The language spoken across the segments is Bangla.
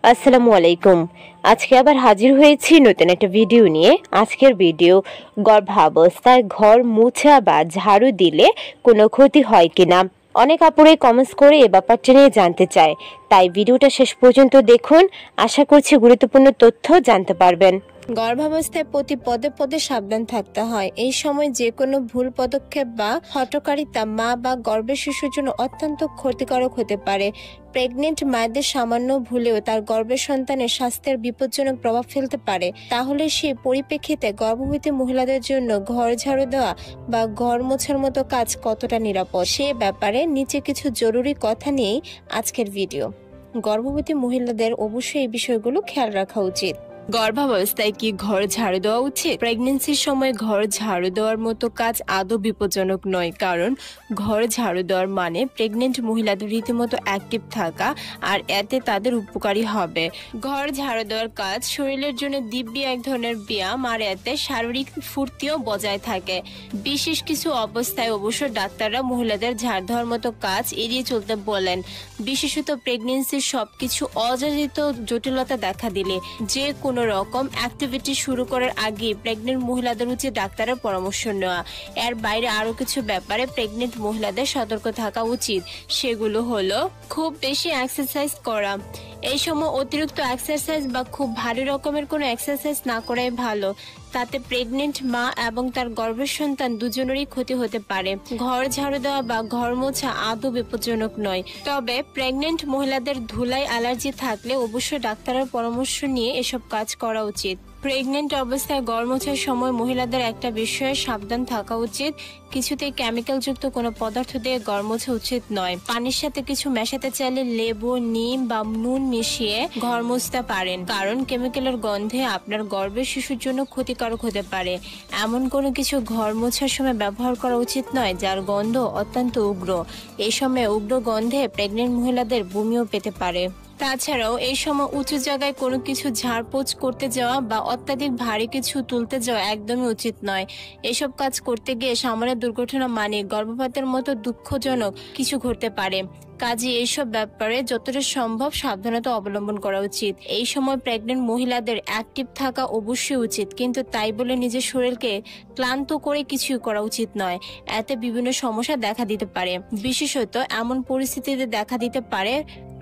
আসসালামু আলাইকুম। আজকে আবার হাজির হয়েছি নতুন একটা ভিডিও নিয়ে। আজকের ভিডিও গর্ভাবস্থায় ঘর মোছা বা ঝাড়ু দিলে কোনো ক্ষতি হয় কিনা। অনেক আপুরাই কমেন্টস করে এ ব্যাপারটা নিয়ে জানতে চায়, তাই ভিডিওটা শেষ পর্যন্ত দেখুন। আশা করছি গুরুত্বপূর্ণ তথ্য জানতে পারবেন। গর্ভাবস্থায় প্রতি পদে পদে সাবধান থাকতে হয়। এই সময় যে কোনো ভুল পদক্ষেপ বা হঠকারিতা মা বা গর্ভের শিশুর জন্য অত্যন্ত ক্ষতিকারক হতে পারে। প্রেগনেন্ট মায়েদের সামান্য ভুলেও তার গর্ভের সন্তানের স্বাস্থ্যের বিপজ্জনক প্রভাব ফেলতে পারে। তাহলে সে পরিপ্রেক্ষিতে গর্ভবতী মহিলাদের জন্য ঘর ঝাড়ু দেওয়া বা ঘর মোছার মতো কাজ কতটা নিরাপদ, সে ব্যাপারে নিচে কিছু জরুরি কথা নিয়েই আজকের ভিডিও। গর্ভবতী মহিলাদের অবশ্যই এই বিষয়গুলো খেয়াল রাখা উচিত। গর্ভাবস্থায় কি ঘর ঝাড়ু দেওয়া উচিত? প্রেগনেন্সির সময় ঘর ঝাড়ু দেওয়ার মতো কাজ আদৌ বিপজ্জনক নয়, কারণ ঘর ঝাড়ু দেওয়ার মানে প্রেগনেন্ট মহিলাদের রীতিমতো অ্যাক্টিভ থাকা, আর এতে তাদের উপকারী হবে। ঘর ঝাড়ু দেওয়ার কাজ শরীরের জন্য দিব্যি এক ধরনের ব্যায়াম, আর এতে শারীরিক ফুর্তিও বজায় থাকে। বিশেষ কিছু অবস্থায় অবশ্য ডাক্তাররা মহিলাদের ঝাড় দেওয়ার মতো কাজ এড়িয়ে চলতে বলেন, বিশেষত প্রেগনেন্সির সবকিছু অযাচিত জটিলতা দেখা দিলে। যে কোনো রকম অ্যাক্টিভিটি শুরু করার আগে প্রেগনেন্ট মহিলাদের উচিত ডাক্তারের পরামর্শ নেওয়া। এর বাইরে আরো কিছু ব্যাপারে প্রেগনেন্ট মহিলাদের সতর্ক থাকা উচিত। সেগুলো হলো খুব বেশি এক্সারসাইজ করা। এই সময় অতিরিক্ত এক্সারসাইজ বা খুব ভারী রকমের কোনো এক্সারসাইজ না করাই ভালো। তাতে প্রেগনেন্ট মা এবং তার গর্ভের সন্তান দুজনেরই ক্ষতি হতে পারে। ঘর ঝাড়ু দেওয়া বা ঘর মোছা আদৌ বিপজ্জনক নয়, তবে প্রেগনেন্ট মহিলাদের ধুলায় অ্যালার্জি থাকলে অবশ্যই ডাক্তারের পরামর্শ নিয়ে এসব কাজ করা উচিত। প্রেগনেন্ট অবস্থায় ঘর মোছার সময় মহিলাদের একটা বিষয়ে সাবধান থাকা উচিত। কিছুতেই কেমিক্যাল যুক্ত কোনো পদার্থ দিয়ে ঘর মোছা উচিত নয়। পানির সাথে কিছু মেশাতে চাইলে লেবু, নিম বা নুন মিশিয়ে ঘর মুছতে পারেন, কারণ কেমিক্যালের গন্ধে আপনার গর্ভের শিশুর জন্য ক্ষতিকারক হতে পারে। এমন কোনো কিছু ঘর মোছার সময় ব্যবহার করা উচিত নয় যার গন্ধ অত্যন্ত উগ্র। এই সময় উগ্র গন্ধে প্রেগনেন্ট মহিলাদের বমিও পেতে পারে। তাছাড়াও এই সময় উঁচু জায়গায় কোনো কিছু ঝাড়পোছ করতে যাওয়া বা অত্যাধিক ভারী কিছু তুলতে যাওয়া একদমই উচিত নয়। এসব কাজ করতে গিয়ে সামান্য দুর্ঘটনা মানে গর্ভপাতের মতো দুঃখজনক কিছু ঘটতে পারে। কাজে এইসব ব্যাপারে যতটা সম্ভব সাবধানতা অবলম্বন করা উচিত। এই সময় প্রেগনেন্ট মহিলাদের অ্যাক্টিভ থাকা অবশ্যই উচিত, কিন্তু তাই বলে নিজের শরীরকে ক্লান্ত করে কিছুই করা উচিত নয়। এতে বিভিন্ন সমস্যা দেখা দিতে পারে। বিশেষত এমন পরিস্থিতিতে দেখা দিতে পারে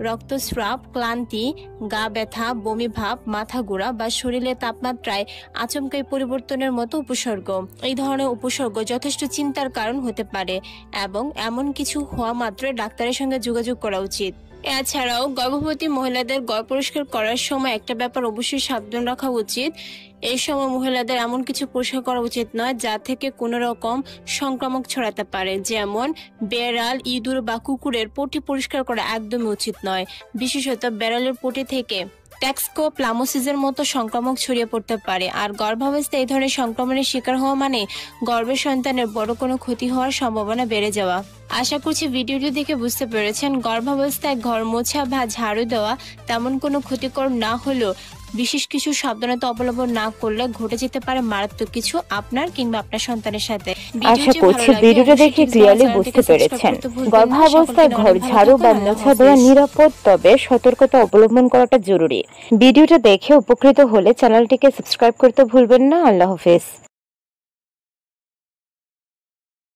রক্তস্রাব, ক্লান্তি, গা ব্যথা, বমি ভাব, মাথা ঘোরা বা শরীরের তাপমাত্রায় আচমকাই পরিবর্তনের মতো উপসর্গ। এই ধরনের উপসর্গ যথেষ্ট চিন্তার কারণ হতে পারে এবং এমন কিছু হওয়া মাত্রই ডাক্তারের সঙ্গে যোগাযোগ করা উচিত। এছাড়াও গর্ভবতী মহিলাদের গর্ভ পরিষ্কার করার সময় একটা ব্যাপার অবশ্যই সাবধান রাখা উচিত। এই সময় মহিলাদের এমন কিছু পরিষ্কার করা উচিত নয় যা থেকে কোনো রকম সংক্রামক ছড়াতে পারে, যেমন বেড়াল, ইঁদুর বা কুকুরের পটি পরিষ্কার করা একদমই উচিত নয়। বিশেষত বেড়ালের পটি থেকে ট্যাক্সোপ্লামোসিসের মতো সংক্রামক ছড়িয়ে পড়তে পারে, আর গর্ভাবস্থায় এই ধরনের সংক্রমণের শিকার হওয়া মানে গর্ভের সন্তানের বড় কোনো ক্ষতি হওয়ার সম্ভাবনা বেড়ে যাওয়া। আশা করছি ভিডিওটি দেখে বুঝতে পেরেছেন গর্ভাবস্থায় ঘর মোছা বা ঝাড়ু দেওয়া তেমন কোনো ক্ষতিকর না হলেও বিশেষ কিছু সাবধানতা অবলম্বন না করলে ঘটে যেতে পারে মারাত্মক কিছু আপনার কিংবা আপনার সন্তানের সাথে। আশা করছি ভিডিওটা দেখে ক্লিয়ারলি বুঝতে পেরেছেন গর্ভাবস্থায় ঘর ঝাড়ু বা মোছা দেওয়া নিরাপদ, তবে সতর্কতা অবলম্বন করাটা জরুরি। ভিডিওটা দেখে উপকৃত হলে চ্যানেলটিকে সাবস্ক্রাইব করতে ভুলবেন না। আল্লাহ হাফেজ।